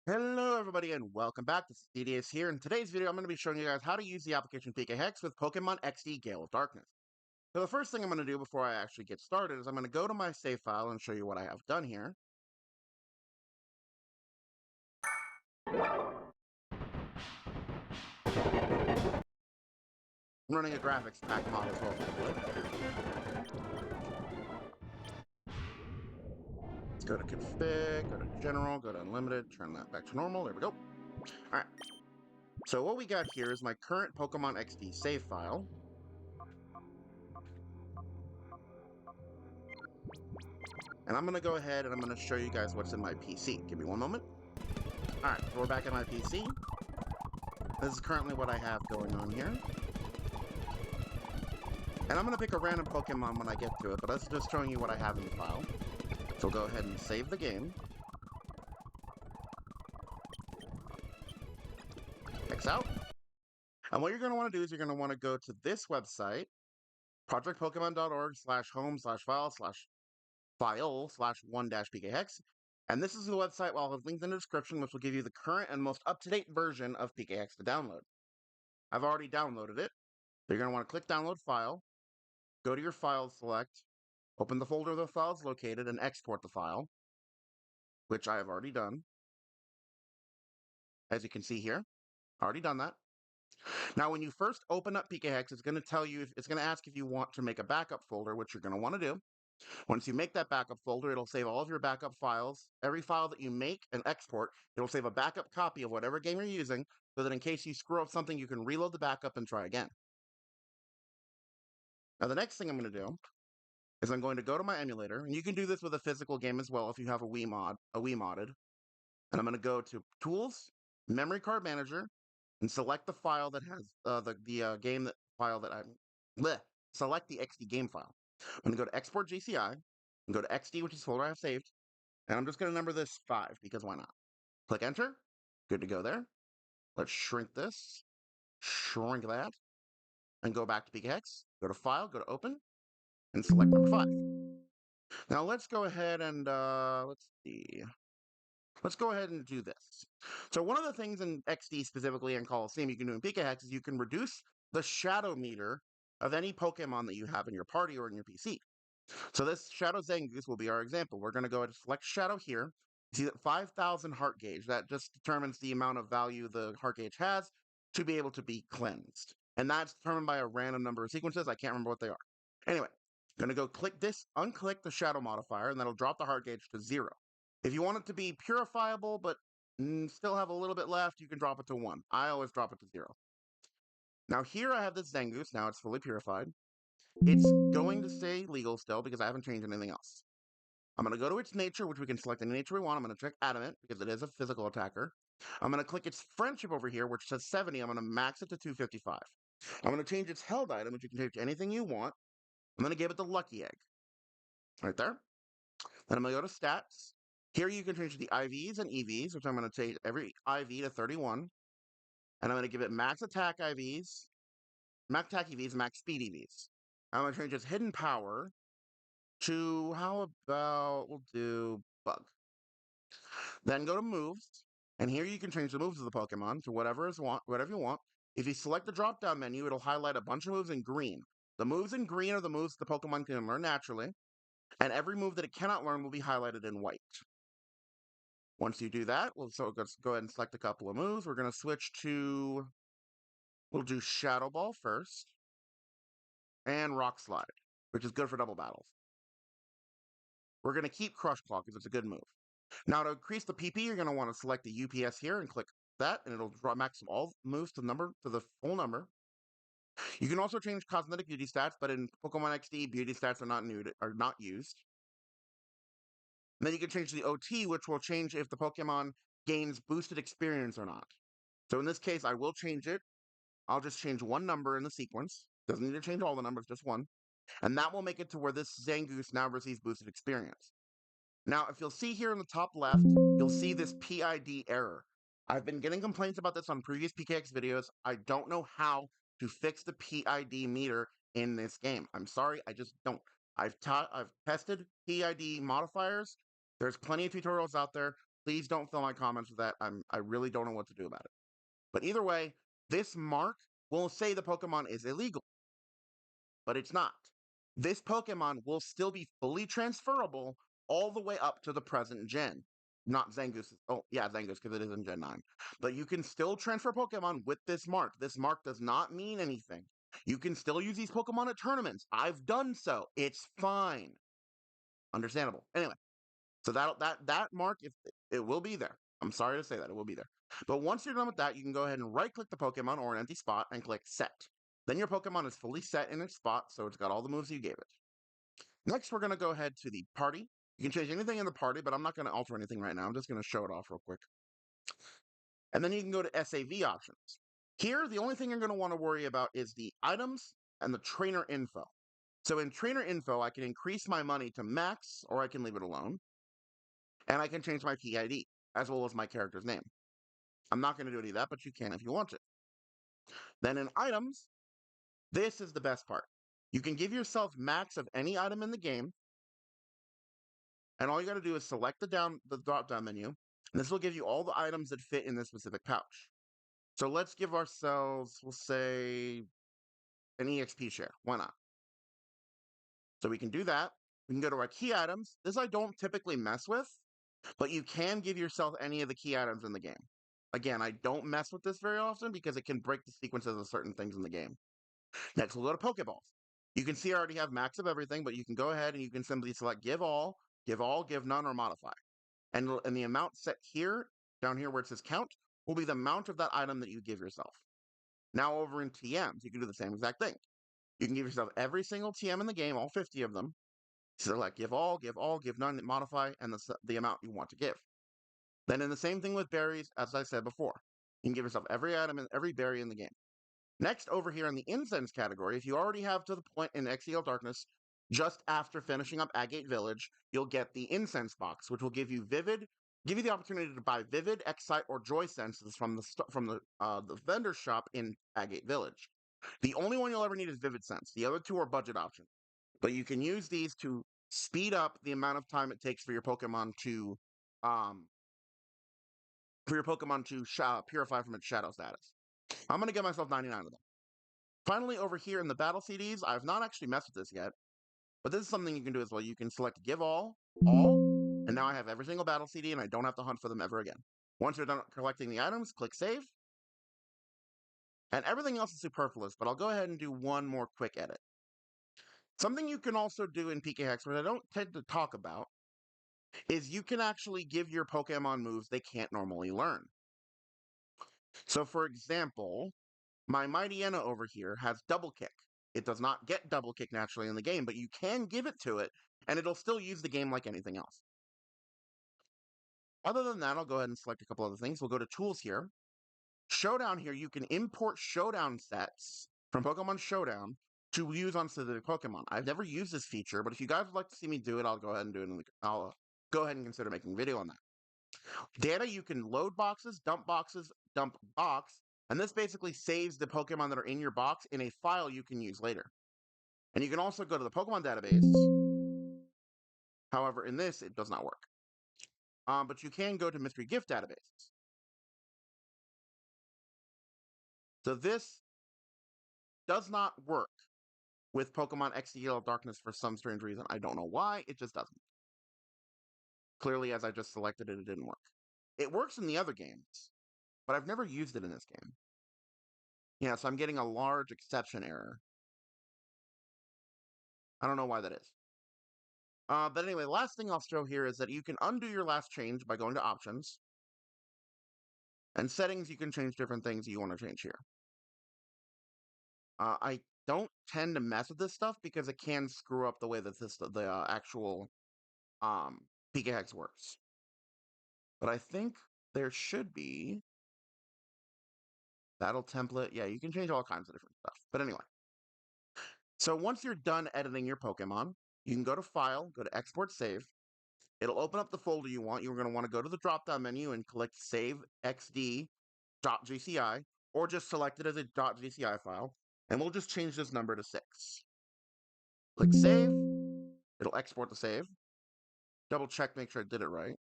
Hello everybody and welcome back. This is DDS here. In today's video, I'm going to be showing you guys how to use the application Pkhex with Pokemon XD Gale of Darkness. So the first thing I'm going to do before I actually get started is I'm going to go to my save file and show you what I have done here. I'm running a graphics pack mod as well, by the way. Let's go to config, go to general, go to unlimited, turn that back to normal. There we go. Alright. So what we got here is my current Pokemon XD save file. And I'm going to go ahead and I'm going to show you guys what's in my PC. Give me one moment. Alright, so we're back at my PC. This is currently what I have going on here. And I'm going to pick a random Pokemon when I get to it, but that's just showing you what I have in the file. So go ahead and save the game. X out. And what you're going to want to do is you're going to want to go to this website, projectpokemon.org/home/file/1-pkhex. And this is the website, I'll have linked in the description, which will give you the current and most up-to-date version of Pkhex to download. I've already downloaded it. So you're going to want to click Download File, go to your File Select, open the folder the file is located, and export the file, which I have already done. As you can see here, already done that. Now, when you first open up Pkhex, it's going to tell you, it's going to ask if you want to make a backup folder, which you're going to want to do. Once you make that backup folder, it'll save all of your backup files. Every file that you make and export, it'll save a backup copy of whatever game you're using, so that in case you screw up something, you can reload the backup and try again. Now, the next thing I'm going to do is I'm going to go to my emulator, and you can do this with a physical game as well if you have a Wii modded. And I'm going to go to Tools, Memory Card Manager, and select the file that has select the XD game file. I'm going to go to Export GCI, and go to XD, which is the folder I have saved, and I'm just going to number this 5, because why not? Click Enter. Good to go there. Let's shrink this, shrink that, and go back to Pkhex. Go to File, go to Open, and select number 5. Now let's go ahead and, let's see. Let's go ahead and do this. So one of the things in XD specifically and Colosseum you can do in Pkhex is you can reduce the shadow meter of any Pokemon that you have in your party or in your PC. So this Shadow Zangoose will be our example. We're going to go ahead and select Shadow here. See that 5,000 heart gauge. That just determines the amount of value the heart gauge has to be able to be cleansed. And that's determined by a random number of sequences. I can't remember what they are. Anyway, going to go click this, unclick the shadow modifier, and that'll drop the heart gauge to 0. If you want it to be purifiable, but still have a little bit left, you can drop it to 1. I always drop it to 0. Now here I have this Zangoose. Now it's fully purified. It's going to stay legal still because I haven't changed anything else. I'm going to go to its nature, which we can select any nature we want. I'm going to check adamant because it is a physical attacker. I'm going to click its friendship over here, which says 70. I'm going to max it to 255. I'm going to change its held item, which you can change to anything you want. I'm going to give it the lucky egg. Right there. Then I'm going to go to stats. Here you can change the IVs and EVs, which I'm going to change every IV to 31. And I'm going to give it max attack IVs, max attack EVs, max speed EVs. I'm going to change its hidden power to, how about, we'll do bug. Then go to moves, and here you can change the moves of the Pokemon to whatever you want. If you select the drop-down menu, it'll highlight a bunch of moves in green. The moves in green are the moves the Pokemon can learn naturally, and every move that it cannot learn will be highlighted in white. Once you do that, let's go ahead and select a couple of moves. We're going to switch to, we'll do Shadow Ball first, and Rock Slide, which is good for double battles. We're going to keep Crush Claw because it's a good move. Now to increase the PP, you're going to want to select the UPS here and click that, and it'll draw max all moves to the full number. You can also change cosmetic beauty stats, but in Pokemon XD, beauty stats are not used. And then you can change the OT, which will change if the Pokemon gains boosted experience or not. So in this case, I will change it. I'll just change one number in the sequence. Doesn't need to change all the numbers, just one. And that will make it to where this Zangoose now receives boosted experience. Now, if you'll see here in the top left, you'll see this PID error. I've been getting complaints about this on previous Pkhex videos. I don't know how to fix the PID meter in this game. I'm sorry, I just don't. I've tested PID modifiers. There's plenty of tutorials out there. Please don't fill my comments with that. I really don't know what to do about it. But either way, this mark will say the Pokemon is illegal, but it's not. This Pokemon will still be fully transferable all the way up to the present gen. Not Zangoose. Oh, yeah, Zangoose, because it is in Gen 9. But you can still transfer Pokemon with this mark. This mark does not mean anything. You can still use these Pokemon at tournaments. I've done so. It's fine. Understandable. Anyway, so that mark, if it will be there. I'm sorry to say that it will be there. But once you're done with that, you can go ahead and right-click the Pokemon or an empty spot and click Set. Then your Pokemon is fully set in its spot, so it's got all the moves you gave it. Next, we're going to go ahead to the party. You can change anything in the party, but I'm not going to alter anything right now. I'm just going to show it off real quick. And then you can go to SAV options. Here, the only thing you're going to want to worry about is the items and the trainer info. So in trainer info, I can increase my money to max, or I can leave it alone. And I can change my PID, as well as my character's name. I'm not going to do any of that, but you can if you want to. Then in items, this is the best part. You can give yourself max of any item in the game, and all you got to do is select the drop-down menu, and this will give you all the items that fit in this specific pouch. So let's give ourselves, we'll say, an EXP share. Why not? So we can do that. We can go to our key items. This I don't typically mess with, but you can give yourself any of the key items in the game. Again, I don't mess with this very often because it can break the sequences of certain things in the game. Next, we'll go to Pokeballs. You can see I already have max of everything, but you can go ahead and you can simply select give all, give none, or modify. And the amount set here, down here where it says count, will be the amount of that item that you give yourself. Now over in TMs, you can do the same exact thing. You can give yourself every single TM in the game, all 50 of them. Select give all, give none, modify, and the amount you want to give. Then in the same thing with berries, as I said before, you can give yourself every item and every berry in the game. Next, over here in the incense category, if you already have to the point in Exegale Darkness, just after finishing up Agate Village, you'll get the incense box, which will give you the opportunity to buy Vivid, Excite, or Joy senses from the vendor shop in Agate Village. The only one you'll ever need is Vivid Sense. The other two are budget options, but you can use these to speed up the amount of time it takes for your Pokemon to purify from its shadow status. I'm going to give myself 99 of them. Finally, over here in the battle CDs, I've not actually messed with this yet, but this is something you can do as well. You can select give all, and now I have every single battle CD, and I don't have to hunt for them ever again. Once you're done collecting the items, click save, and everything else is superfluous, but I'll go ahead and do one more quick edit. Something you can also do in Pkhex, which I don't tend to talk about, is you can actually give your Pokemon moves they can't normally learn. So, for example, my Mightyena over here has double kick. It does not get double kick naturally in the game, but you can give it to it, and it'll still use the game like anything else. Other than that, I'll go ahead and select a couple other things. We'll go to Tools here. Showdown here, you can import Showdown sets from Pokemon Showdown to use on specific Pokemon. I've never used this feature, but if you guys would like to see me do it, I'll go ahead and do it. I'll go ahead and consider making a video on that. Data, you can load boxes, dump box, and this basically saves the Pokemon that are in your box in a file you can use later. And you can also go to the Pokemon database. However, in this, it does not work. But you can go to Mystery Gift database. So this does not work with Pokemon XD Darkness for some strange reason. I don't know why, it just doesn't. Clearly, as I just selected it, it didn't work. It works in the other games, but I've never used it in this game. Yeah, so I'm getting a large exception error. I don't know why that is. But anyway, the last thing I'll show here is that you can undo your last change by going to Options. And Settings, you can change different things you want to change here. I don't tend to mess with this stuff because it can screw up the way that the actual Pkhex works. But I think there should be battle template. Yeah, you can change all kinds of different stuff. But anyway. So once you're done editing your Pokemon, you can go to File, go to Export Save. It'll open up the folder you want. You're going to want to go to the drop-down menu and click Save XD.gci, or just select it as a .gci file, and we'll just change this number to 6. Click Save. It'll export the save. Double check, make sure I did it right.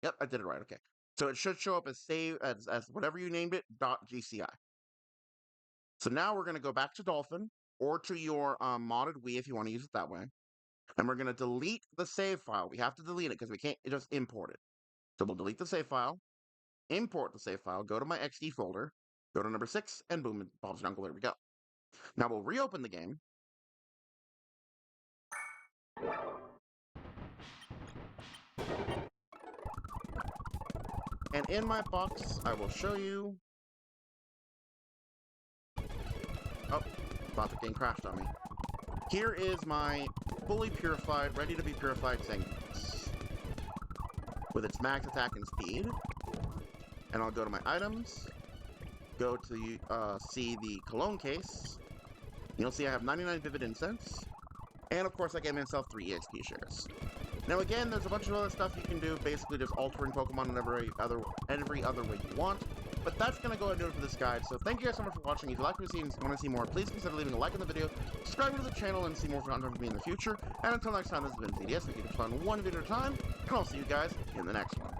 Yep, I did it right. Okay. So it should show up as save as whatever you named it, .gci. So now we're going to go back to Dolphin or to your modded Wii if you want to use it that way. And we're going to delete the save file. We have to delete it because we can't just import it. So we'll delete the save file, import the save file, go to my XD folder, go to number 6, and boom, Bob's Jungle, there we go. Now we'll reopen the game. And in my box, I will show you... Oh, thought the game crashed on me. Here is my fully purified, ready to be purified Zangoose. With its max attack and speed. And I'll go to my items, go to see the cologne case. You'll see I have 99 Vivid Incense. And of course I gave myself 3 EXP shares. Now again, there's a bunch of other stuff you can do, basically just altering Pokemon in every other way you want. But that's going to go ahead and do it for this guide, so thank you guys so much for watching. If you like what you see and want to see more, please consider leaving a like on the video, subscribing to the channel, and see more content from me in the future. And until next time, this has been ZDS, we keep it fun one video at a time, and I'll see you guys in the next one.